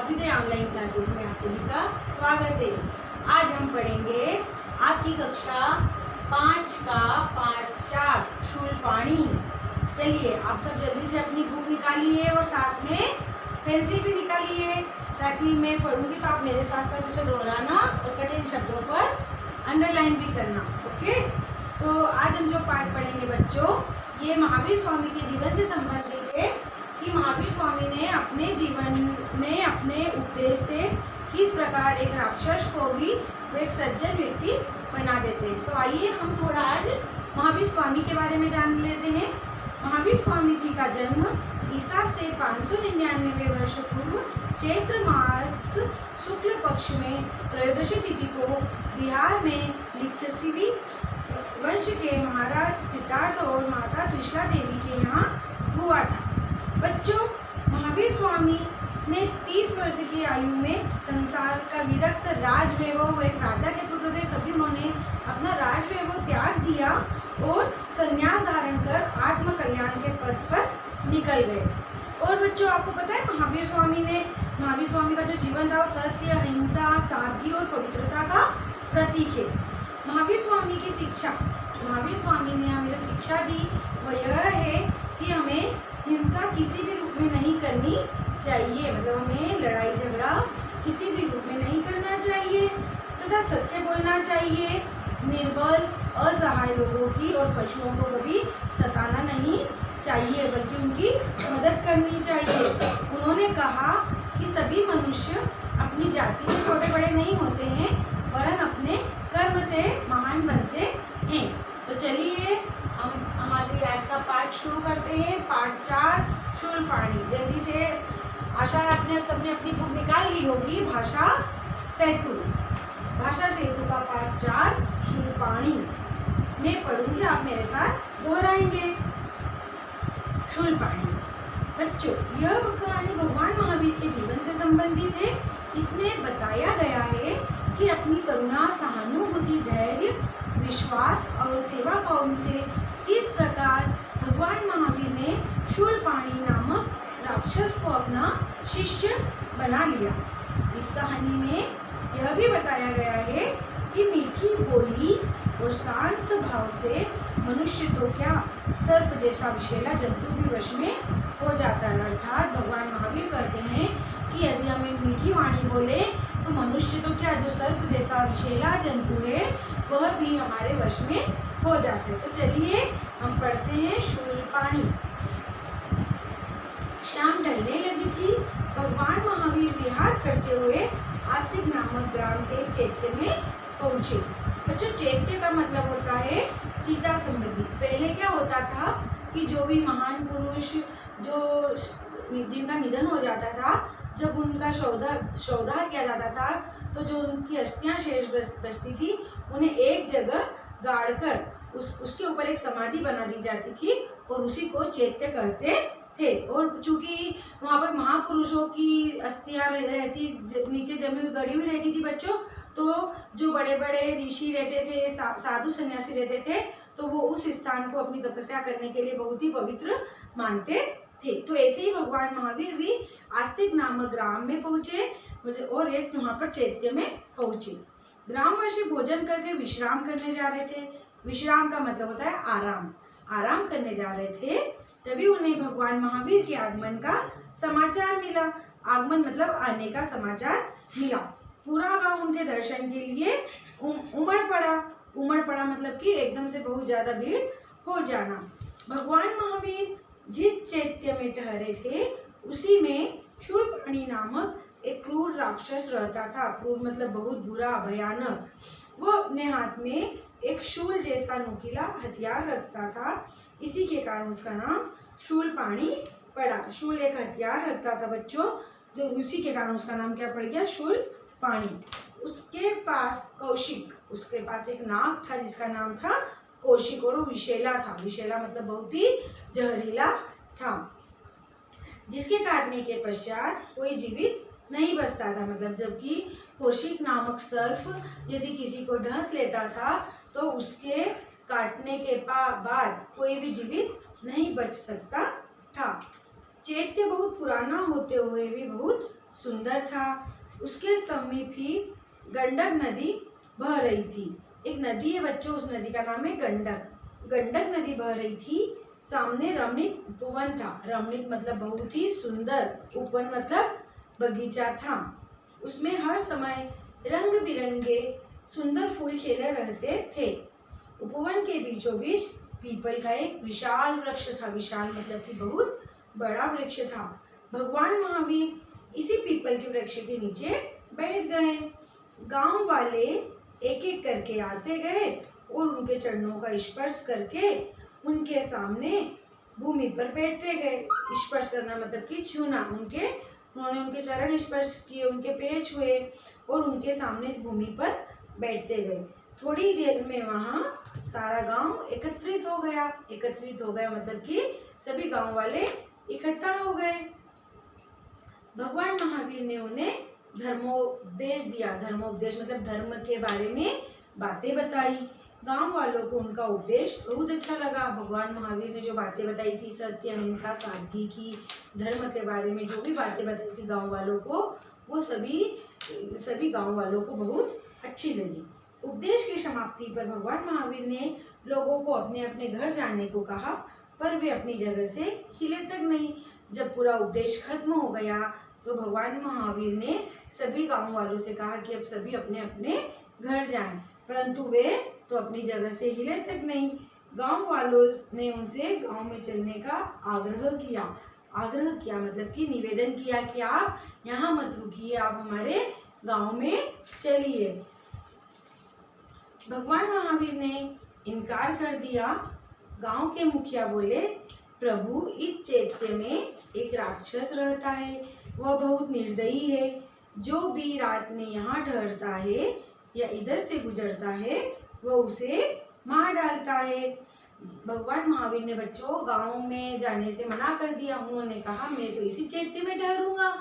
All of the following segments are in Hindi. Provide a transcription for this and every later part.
अभिजय ऑनलाइन क्लासेस में आप सभी का स्वागत है। आज हम पढ़ेंगे आपकी कक्षा 5 का पाठ 4 शूलपाणी। चलिए आप सब जल्दी से अपनी बुक निकालिए और साथ में पेंसिल भी निकालिए, ताकि मैं पढ़ूंगी तो आप मेरे साथ साथ उसे दोहराना और कठिन शब्दों पर अंडरलाइन भी करना। ओके, तो आज हम जो पाठ पढ़ेंगे बच्चों, ये महावीर स्वामी के जीवन से संबंधित है कि महावीर स्वामी ने अपने जीवन में अपने उपदेश से किस प्रकार एक राक्षस को भी वो एक सज्जन व्यक्ति बना देते हैं। तो आइए हम थोड़ा आज महावीर स्वामी के बारे में जान लेते हैं। महावीर स्वामी जी का जन्म ईसा से 599 वर्ष पूर्व चैत्र मास शुक्ल पक्ष में त्रयोदशी तिथि को बिहार में लिच्छवी वंश के महाराज सिद्धार्थ और माता त्रिशला देवी के यहाँ हुआ था। बच्चों, महावीर स्वामी ने 30 वर्ष की आयु में संसार का विरक्त राजवैभव, एक राजा के पुत्र थे, तभी उन्होंने अपना राजवैभव त्याग दिया और संन्यास धारण कर आत्म कल्याण के पद पर निकल गए। और बच्चों, आपको पता है महावीर स्वामी का जो जीवन था वो सत्य, अहिंसा, सादगी और पवित्रता का प्रतीक है। महावीर स्वामी की शिक्षा, महावीर स्वामी ने हमें जो शिक्षा दी वह यह है कि हमें हिंसा किसी भी रूप में नहीं करनी चाहिए। मतलब हमें लड़ाई झगड़ा किसी भी रूप में नहीं करना चाहिए, सदा सत्य बोलना चाहिए, निर्बल असहाय लोगों की और पशुओं को कभी सताना नहीं चाहिए, बल्कि उनकी मदद करनी चाहिए। उन्होंने कहा कि सभी मनुष्य अपनी जाति से छोटे बड़े नहीं होते हैं, वरन अपने कर्म से महान बनते हैं। तो चलिए हम हमारी आज का पाठ शुरू करते हैं। पाठ 4 शूलपाणी। जल्दी से, आशा है आपने सबने अपनी बुक निकाल ली होगी। भाषा सेतु का पाठ 4 शूलपाणी मैं पढ़ूंगी, आप मेरे साथ दोहराएंगे। शूलपाणी। बच्चों, यह कहानी भगवान महावीर के जीवन से संबंधित है। इसमें बताया गया है कि अपनी करुणा, सहानुभूति, धैर्य, विश्वास और सेवा भाव से किस प्रकार भगवान महावीर ने शूलपाणी नामक राक्षस को अपना शिष्य बना लिया। इस कहानी में यह भी बताया गया है कि मीठी बोली और शांत भाव से मनुष्य तो क्या, सर्प जैसा विषैला जंतु भी वश में हो जाता है। अर्थात भगवान महावीर कहते हैं कि यदि हमें मीठी वाणी बोले तो मनुष्य तो क्या, जो सर्प जैसा विषैला जंतु है वह भी हमारे वश में हो जाते हैं। तो चलिए हम पढ़ते हैं शूलपाणी। शाम ढलने लगी थी। भगवान महावीर विहार करते हुए आस्तिक नामक ग्राम के चैत्य में पहुँचे। बच्चों, चैत्य का मतलब होता है चिता संबंधी। पहले क्या होता था कि जो भी महान पुरुष जो जिनका निधन हो जाता था, जब उनका शवदाह किया जाता था, तो जो उनकी अस्थियां शेष बचती थी उन्हें एक जगह गाड़कर उसके ऊपर एक समाधि बना दी जाती थी और उसी को चैत्य कहते थे। और चूंकि वहाँ पर महापुरुषों की अस्थियां रहती, नीचे जमी हुई गड़ी हुई रहती थी बच्चों, तो जो बड़े बड़े ऋषि रहते थे, साधु सन्यासी रहते थे, तो वो उस स्थान को अपनी तपस्या करने के लिए बहुत ही पवित्र मानते थे। तो ऐसे ही भगवान महावीर भी आस्तिक नामक ग्राम में पहुँचे और एक वहाँ पर चैत्य में पहुँचे। ग्रामवासी भोजन करके विश्राम करने जा रहे थे। विश्राम का मतलब होता है आराम करने जा रहे थे। तभी उन्हें भगवान महावीर के आगमन का समाचार मिला। आगमन मतलब आने का समाचार मिला। पूरा गांव उनके दर्शन के लिए उमड़ पड़ा मतलब कि एकदम से बहुत ज्यादा भीड़ हो जाना। भगवान महावीर जिस चैत्य में ठहरे थे उसी में शूलपाणी नामक एक क्रूर राक्षस रहता था। क्रूर मतलब बहुत बुरा, भयानक। वो अपने हाथ में एक शूल जैसा नुकीला हथियार रखता था, इसी के कारण उसका नाम शूलपाणी पड़ा। शूल एक हथियार रखता था बच्चों, जो उसी के कारण उसका नाम क्या पड़ गया, शूलपाणी। उसके पास एक नाग था जिसका नाम था कौशिक, और वो विषैला था। विषैला मतलब बहुत ही जहरीला था, जिसके काटने के पश्चात कोई जीवित नहीं बचता था। मतलब जबकि कौशिक नामक सर्प यदि किसी को डस लेता था तो उसके काटने के बाद कोई भी जीवित नहीं बच सकता था। चैत्य बहुत पुराना होते हुए भी बहुत सुंदर था। उसके समीप ही गंडक नदी बह रही थी। एक नदी है बच्चों, उस नदी का नाम है गंडक। गंडक नदी बह रही थी। सामने रमणीक उपवन था। रमणीक मतलब बहुत ही सुंदर, उपवन मतलब बगीचा था। उसमें हर समय रंग बिरंगे सुंदर फूल खिले रहते थे। उपवन के बीचों बीच पीपल का एक विशाल वृक्ष था। विशाल मतलब कि बहुत बड़ा वृक्ष था। भगवान महावीर इसी पीपल के वृक्ष के नीचे बैठ गए। गांव वाले एक एक करके आते गए और उनके चरणों का स्पर्श करके उनके सामने भूमि पर बैठते गए। स्पर्श करना मतलब कि छूना। उन्होंने उनके चरण स्पर्श किए, उनके पैर छुए और उनके सामने भूमि पर बैठते गए। थोड़ी देर में वहाँ सारा गांव एकत्रित हो गया। एकत्रित हो गया मतलब कि सभी गांव वाले इकट्ठा हो गए। भगवान महावीर ने उन्हें धर्मोपदेश दिया। धर्मोपदेश मतलब धर्म के बारे में बातें बताई। गांव वालों को उनका उपदेश बहुत अच्छा लगा। भगवान महावीर ने जो बातें बताई थी, सत्य, अहिंसा, सादगी की, धर्म के बारे में जो भी बातें बताई थी गांव वालों को, वो सभी गांव वालों को बहुत अच्छी लगी। उपदेश की समाप्ति पर भगवान महावीर ने लोगों को अपने अपने घर जाने को कहा, पर वे अपनी जगह से हिले तक नहीं। जब पूरा उपदेश खत्म हो गया तो भगवान महावीर ने सभी गांव वालों से कहा कि अब सभी अपने अपने घर जाएं, परंतु वे तो अपनी जगह से हिले तक नहीं। गांव वालों ने उनसे गांव में चलने का आग्रह किया। आग्रह किया मतलब कि निवेदन किया कि आप यहाँ मत रुकिए, आप हमारे गांव में चलिए। भगवान महावीर ने इनकार कर दिया। गांव के मुखिया बोले, प्रभु, इस चैत्य में एक राक्षस रहता है, वह बहुत निर्दयी है। जो भी रात में यहाँ ठहरता है या इधर से गुजरता है वह उसे मार डालता है। भगवान महावीर ने बच्चों गांव में जाने से मना कर दिया। उन्होंने कहा, मैं तो इसी चैत्य में ठहरूंगा।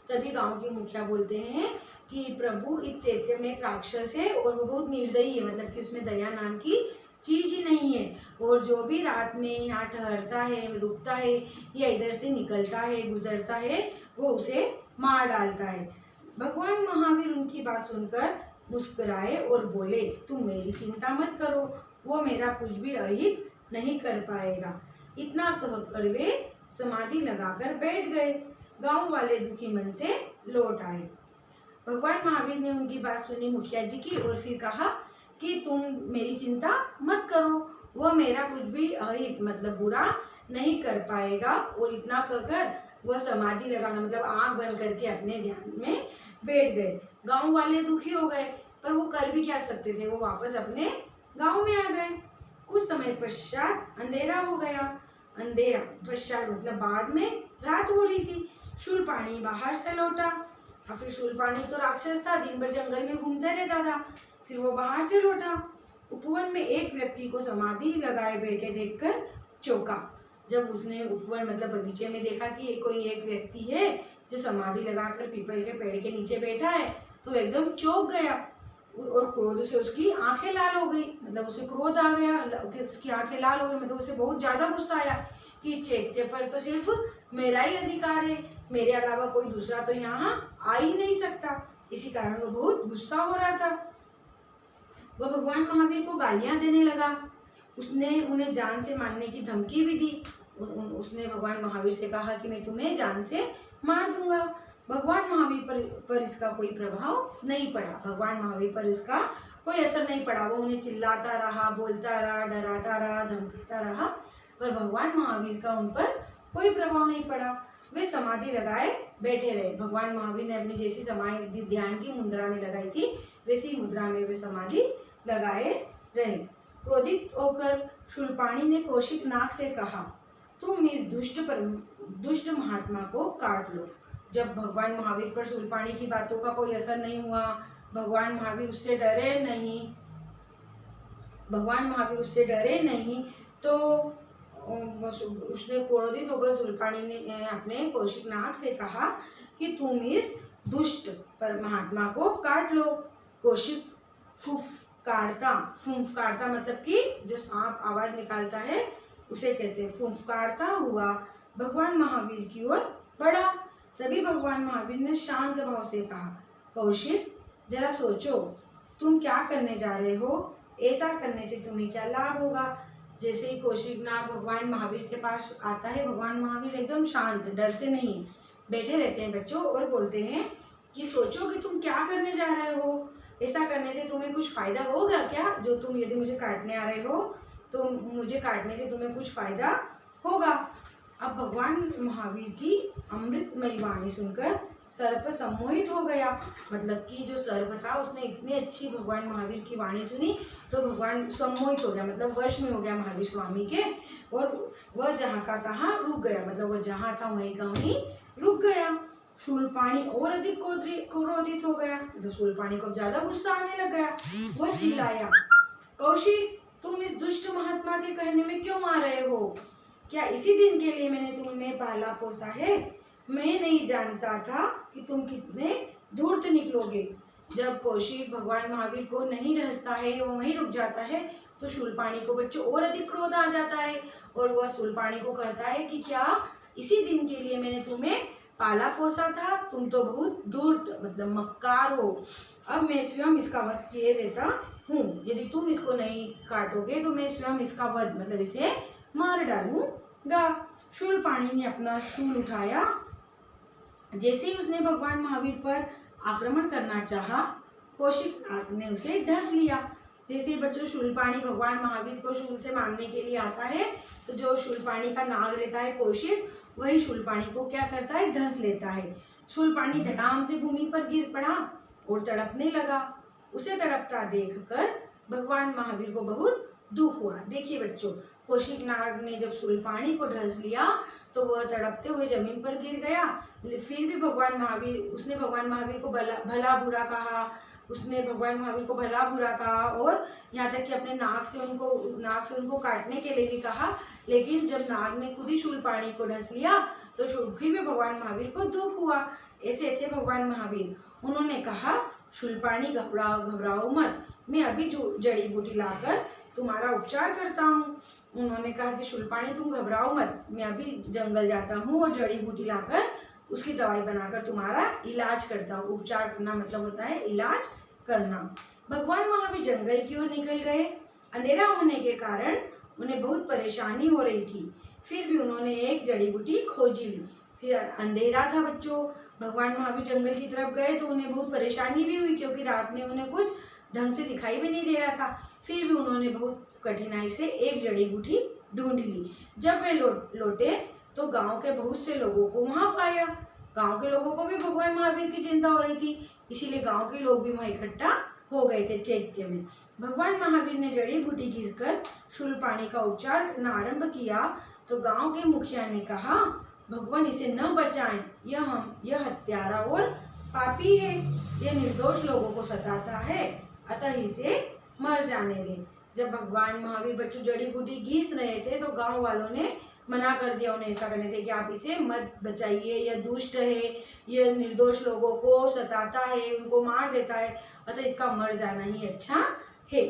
तभी गांव के मुखिया बोलते हैं कि प्रभु, इस चैत्य में एक राक्षस है और वो बहुत निर्दयी है, मतलब कि उसमें दया नाम की चीज ही नहीं है। और जो भी रात में यहाँ ठहरता है, रुकता है या इधर से निकलता है, गुजरता है, वो उसे मार डालता है। भगवान महावीर उनकी बात सुनकर मुस्कुराए और बोले, तुम मेरी चिंता मत करो, वो मेरा कुछ भी अहित नहीं कर पाएगा। इतना कहकर वे समाधि लगाकर बैठ गए। गांव वाले दुखी मन से लौट आए। भगवान महावीर ने उनकी बात सुनी मुखिया जी की और फिर कहा कि तुम मेरी चिंता मत करो, वह मेरा कुछ भी अहित मतलब बुरा नहीं कर पाएगा। और इतना कहकर वह समाधि लगाना मतलब आँख बंद करके अपने ध्यान में बैठ गए। गांव वाले दुखी हो गए, पर वो कर भी क्या सकते थे, वो वापस अपने गांव में आ गए। कुछ समय पश्चात अंधेरा हो गया। अंधेरा पश्चात मतलब बाद में रात हो रही थी। शूलपाणी बाहर से लौटा। और फिर शूलपाणी तो राक्षस था, दिन भर जंगल में घूमते रहता था। फिर वो बाहर से लौटा। उपवन में एक व्यक्ति को समाधि लगाए बैठे देखकर चौंका। जब उसने उपवन मतलब बगीचे में देखा कि कोई एक व्यक्ति है जो समाधि लगाकर पीपल के पेड़ के नीचे बैठा है, तो एकदम चौंक गया और क्रोध से उसकी आंखें लाल हो गई। मतलब उसे क्रोध आ गया, उसकी आंखें लाल हो गई, मतलब उसे बहुत ज्यादा गुस्सा आया कि चैत्य पर तो सिर्फ मेरा ही अधिकार है, मेरे अलावा कोई दूसरा तो यहाँ आ ही नहीं सकता। इसी कारण वो बहुत गुस्सा हो रहा था। वह भगवान महावीर को गालियां देने लगा। उसने उन्हें जान से मारने की धमकी भी दी। उसने भगवान महावीर से कहा कि मैं तुम्हें जान से मार दूंगा। भगवान महावीर पर इसका कोई प्रभाव नहीं पड़ा। भगवान महावीर पर उसका कोई असर नहीं पड़ा। वो उन्हें चिल्लाता रहा, बोलता रहा, डराता रहा, धमकाता रहा, पर भगवान महावीर का उन पर कोई प्रभाव नहीं पड़ा। वे समाधि लगाए बैठे रहे। भगवान महावीर ने अपनी जैसी समाधि ध्यान की मुद्रा में लगाई थी, वैसी मुद्रा में वे समाधि लगाए रहे। क्रोधित होकर शूलपाणी ने कौशिक नाग से कहा, तुम इस दुष्ट महात्मा को काट लो। जब भगवान महावीर पर शूलपाणी की बातों का कोई असर नहीं हुआ, भगवान महावीर उससे डरे नहीं, तो उसने क्रोधित होकर शूलपाणी ने अपने कौशिक नाग से कहा कि तुम इस दुष्ट पर महात्मा को काट लो। कौशिक फुंफकारता मतलब कि जो सांप आवाज निकालता है उसे कहते हैं। फुंफकारता हुआ भगवान महावीर की ओर बढ़ा। तभी भगवान महावीर ने शांत भाव से कहा, कौशिक जरा सोचो, तुम क्या करने जा रहे हो, ऐसा करने से तुम्हें क्या लाभ होगा। जैसे ही कौशिक नाग भगवान महावीर के पास आता है, भगवान महावीर एकदम शांत, डरते नहीं, बैठे रहते हैं बच्चों, और बोलते हैं कि सोचो कि तुम क्या करने जा रहे हो, ऐसा करने से तुम्हें कुछ फायदा होगा क्या। जो तुम यदि मुझे काटने आ रहे हो तो मुझे काटने से तुम्हें कुछ फायदा होगा। अब भगवान महावीर की अमृतमयी वाणी सुनकर सर्प सम्मोहित हो गया। मतलब कि जो सर्प था उसने इतनी अच्छी भगवान महावीर की वाणी सुनी तो भगवान सम्मोहित हो गया, मतलब वश में हो गया महावीर स्वामी के, और वह जहाँ का तहाँ रुक गया। मतलब वह जहाँ था वहीं का वहीं रुक गया। शूलपाणी और अधिक क्रोधित हो गया, मतलब शूलपाणी को ज्यादा गुस्सा आने लग गया। वह चिल्लाया, कौशिक तुम इस दुष्ट महात्मा के कहने में क्यों आ रहे हो। क्या इसी दिन के लिए मैंने तुम्हें पाला पोसा है। मैं नहीं जानता था कि तुम कितने धूर्त निकलोगे। जब कौशिक भगवान महावीर को नहीं रहता है, वो वहीं रुक जाता है, तो शूलपाणी को बच्चों और अधिक क्रोध आ जाता है, और वह शूलपाणी को कहता है कि क्या इसी दिन के लिए मैंने तुम्हें पाला पोसा था, तुम तो बहुत धूर्त मतलब मक्कार हो। अब मैं स्वयं इसका वध किए देता हूँ। यदि तुम इसको नहीं काटोगे तो मैं स्वयं इसका वध मतलब इसे मार डालूंगा। शूलपाणी ने अपना शूल उठाया। जैसे ही उसने भगवान महावीर पर आक्रमण करना चाहा, कौशिक नाग ने उसे ढस लिया। जैसे बच्चों शूलपाणी भगवान महावीर को शूल से मारने के लिए आता है, तो जो शूलपाणी का नाग रहता है कौशिक, वही शूलपाणी को क्या करता है, ढस लेता है। शूलपाणी धड़ाम से भूमि पर गिर पड़ा और तड़पने लगा। उसे तड़पता देखकर भगवान महावीर को बहुत दुख हुआ। देखिए बच्चों, कौशिक नाग ने जब शूलपाणी को ढस लिया तो वह तड़पते हुए जमीन पर गिर गया। फिर भी उसने भगवान महावीर को भला बुरा कहा, उसने भगवान महावीर को भला बुरा कहा, और यहाँ तक कि अपने नाक से उनको काटने के लिए भी कहा। लेकिन जब नाग ने खुद ही शूलपाणी को ढस लिया तो फिर भी भगवान महावीर को दुख हुआ। ऐसे थे भगवान महावीर। उन्होंने कहा, शूलपाणी घबराओ मत, मैं अभी जड़ी बूटी लाकर तुम्हारा उपचार करता हूँ। उन्होंने कहा कि शूलपाणी तुम घबराओ मत, मैं अभी जंगल जाता हूँ और जड़ी बूटी लाकर उसकी दवाई बनाकर तुम्हारा इलाज करता हूँ। उपचार करना मतलब होता है इलाज करना। भगवान महावीर जंगल की ओर निकल गए। अंधेरा होने के कारण उन्हें बहुत परेशानी हो रही थी, फिर भी उन्होंने एक जड़ी बूटी खोजी ली। फिर अंधेरा था बच्चों, भगवान महावीर जंगल की तरफ गए तो उन्हें बहुत परेशानी भी हुई, क्योंकि रात में उन्हें कुछ ढंग से दिखाई भी नहीं दे रहा था। फिर भी उन्होंने बहुत कठिनाई से एक जड़ी बूटी ढूंढ ली। जब वे लौटे तो गांव के बहुत से लोगों को वहां पाया। गांव के लोगों को भी भगवान महावीर की चिंता हो रही थी, इसीलिए गांव के लोग भी वहां इकट्ठा हो गए थे चैत्य में। भगवान महावीर ने जड़ी बूटी घिसकर शूलपाणी का उपचार करना आरंभ किया तो गांव के मुखिया ने कहा, भगवान इसे न बचाएं, यह हत्यारा और पापी है, यह निर्दोष लोगों को सताता है, अतः इसे मर जाने दें। जब भगवान महावीर बच्चों जड़ी बूटी घिस रहे थे तो गांव वालों ने मना कर दिया उन्हें ऐसा करने से कि आप इसे मत बचाइए, यह दुष्ट है, यह निर्दोष लोगों को सताता है, उनको मार देता है, अतः इसका मर जाना ही अच्छा है।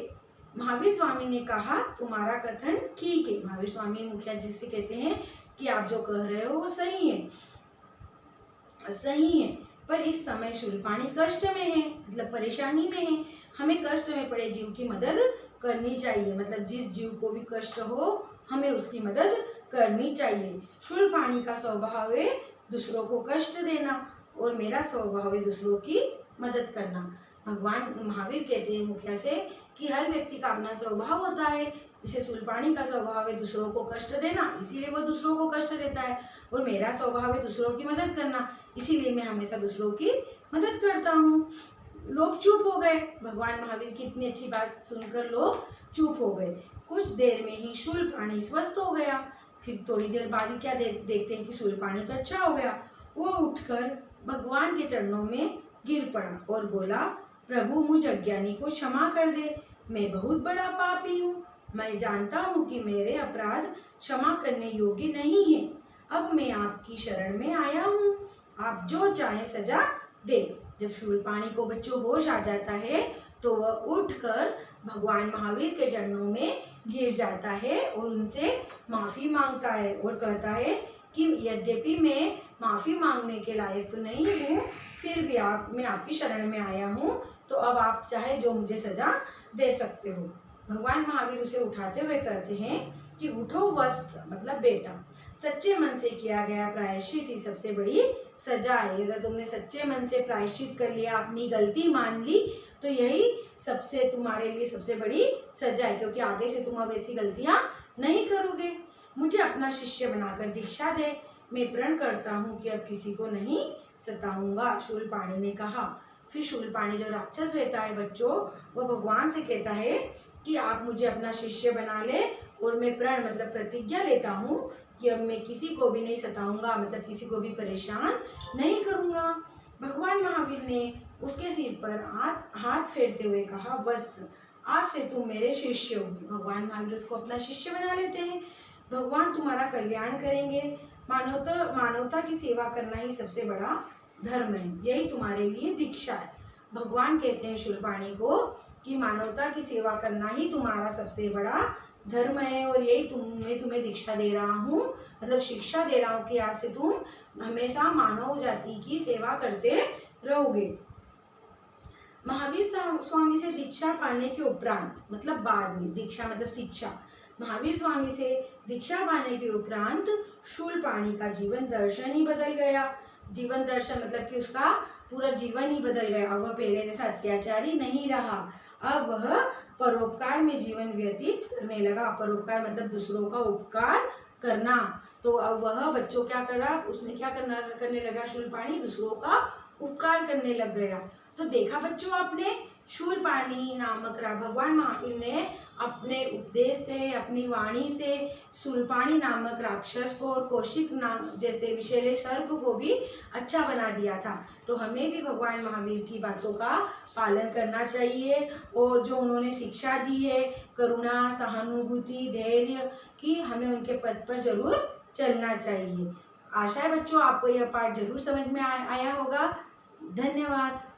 महावीर स्वामी ने कहा, तुम्हारा कथन ठीक है। महावीर स्वामी मुखिया जी से कहते हैं कि आप जो कह रहे हो वो सही है, पर इस समय शूलपाणी कष्ट में है, मतलब परेशानी में है। हमें कष्ट में पड़े जीव की मदद करनी चाहिए, मतलब जिस जीव को भी कष्ट हो हमें उसकी मदद करनी चाहिए। शूलपाणी का स्वभाव है दूसरों को कष्ट देना और मेरा स्वभाव है दूसरों की मदद करना। भगवान महावीर कहते हैं मुखिया से कि हर व्यक्ति का अपना स्वभाव होता है। जैसे शूलपाणी का स्वभाव है दूसरों को कष्ट देना, इसीलिए वो दूसरों को कष्ट देता है, और मेरा स्वभाव है दूसरों की मदद करना, इसीलिए मैं हमेशा दूसरों की मदद करता हूँ। लोग चुप हो गए। भगवान महावीर की इतनी अच्छी बात सुनकर लोग चुप हो गए। कुछ देर में ही शूलपाणी स्वस्थ हो गया। फिर थोड़ी देर बाद ही क्या देखते हैं कि शूलपाणी तो अच्छा हो गया। वो उठकर भगवान के चरणों में गिर पड़ा और बोला, प्रभु मुझ अज्ञानी को क्षमा कर दे, मैं बहुत बड़ा पापी हूँ। मैं जानता हूँ कि मेरे अपराध क्षमा करने योग्य नहीं है। अब मैं आपकी शरण में आया हूँ, आप जो चाहे सजा दे। जब शूलपाणी को बच्चों होश आ जाता है तो वह उठकर भगवान महावीर के चरणों में गिर जाता है और उनसे माफ़ी मांगता है और कहता है कि यद्यपि मैं माफ़ी मांगने के लायक तो नहीं हूँ, फिर भी मैं आपकी शरण में आया हूँ, तो अब आप चाहे जो मुझे सज़ा दे सकते हो। भगवान महावीर उसे उठाते हुए कहते हैं कि उठो वत्स, मतलब बेटा, सच्चे मन से किया गया प्रायश्चित ही सबसे बड़ी सजा है। अगर तुमने सच्चे मन से प्रायश्चित कर लिया, अपनी गलती मान ली, तो यही सबसे तुम्हारे लिए सबसे बड़ी सजा है, क्योंकि आगे से तुम अब ऐसी गलतियां नहीं करोगे। मुझे अपना शिष्य बनाकर दीक्षा दे, मैं प्रण करता हूँ कि अब किसी को नहीं सताऊंगा, शूलपाणी ने कहा। फिर शूलपाणी जो राक्षस रहता है बच्चों, वो भगवान से कहता है कि आप मुझे अपना शिष्य बना ले, और मैं प्रण मतलब प्रतिज्ञा लेता हूँ कि अब मैं किसी को भी नहीं सताऊंगा, मतलब किसी को भी परेशान नहीं करूँगा। भगवान महावीर ने उसके सिर पर हाथ फेरते हुए कहा, बस आज से तुम मेरे शिष्य हो। भगवान महावीर उसको अपना शिष्य बना लेते हैं। भगवान तुम्हारा कल्याण करेंगे। मानवता की सेवा करना ही सबसे बड़ा धर्म है, यही तुम्हारे लिए दीक्षा है। भगवान कहते हैं शूलपाणी को कि मानवता की सेवा करना ही तुम्हारा सबसे बड़ा धर्म है, और यही मैं तुम्हें दीक्षा दे रहा हूँ, मतलब शिक्षा दे रहा हूँ कि आज से तुम हमेशा मानव जाति की सेवा करते रहोगे। महावीर स्वामी से दीक्षा पाने के उपरांत, मतलब बाद में, दीक्षा मतलब शिक्षा, महावीर स्वामी से दीक्षा पाने के उपरांत शूलपाणी का जीवन दर्शन ही बदल गया। जीवन दर्शन मतलब कि उसका पूरा जीवन ही बदल गया। वह पहले जैसा अत्याचारी नहीं रहा, अब वह परोपकार में जीवन व्यतीत करने लगा। परोपकार मतलब दूसरों का उपकार करना। तो अब वह बच्चों क्या कर रहा, उसमें क्या करने लगा, शूलपाणी दूसरों का उपकार करने लग गया। तो देखा बच्चों आपने, शूलपाणी नामक भगवान महावीर ने अपने उपदेश से, अपनी वाणी से शूलपाणी नामक राक्षस को और कौशिक नाम जैसे विषैले सर्प को भी अच्छा बना दिया था। तो हमें भी भगवान महावीर की बातों का पालन करना चाहिए, और जो उन्होंने शिक्षा दी है करुणा, सहानुभूति, धैर्य की, हमें उनके पथ पर जरूर चलना चाहिए। आशा है बच्चों आपको यह पाठ जरूर समझ में आया होगा। धन्यवाद।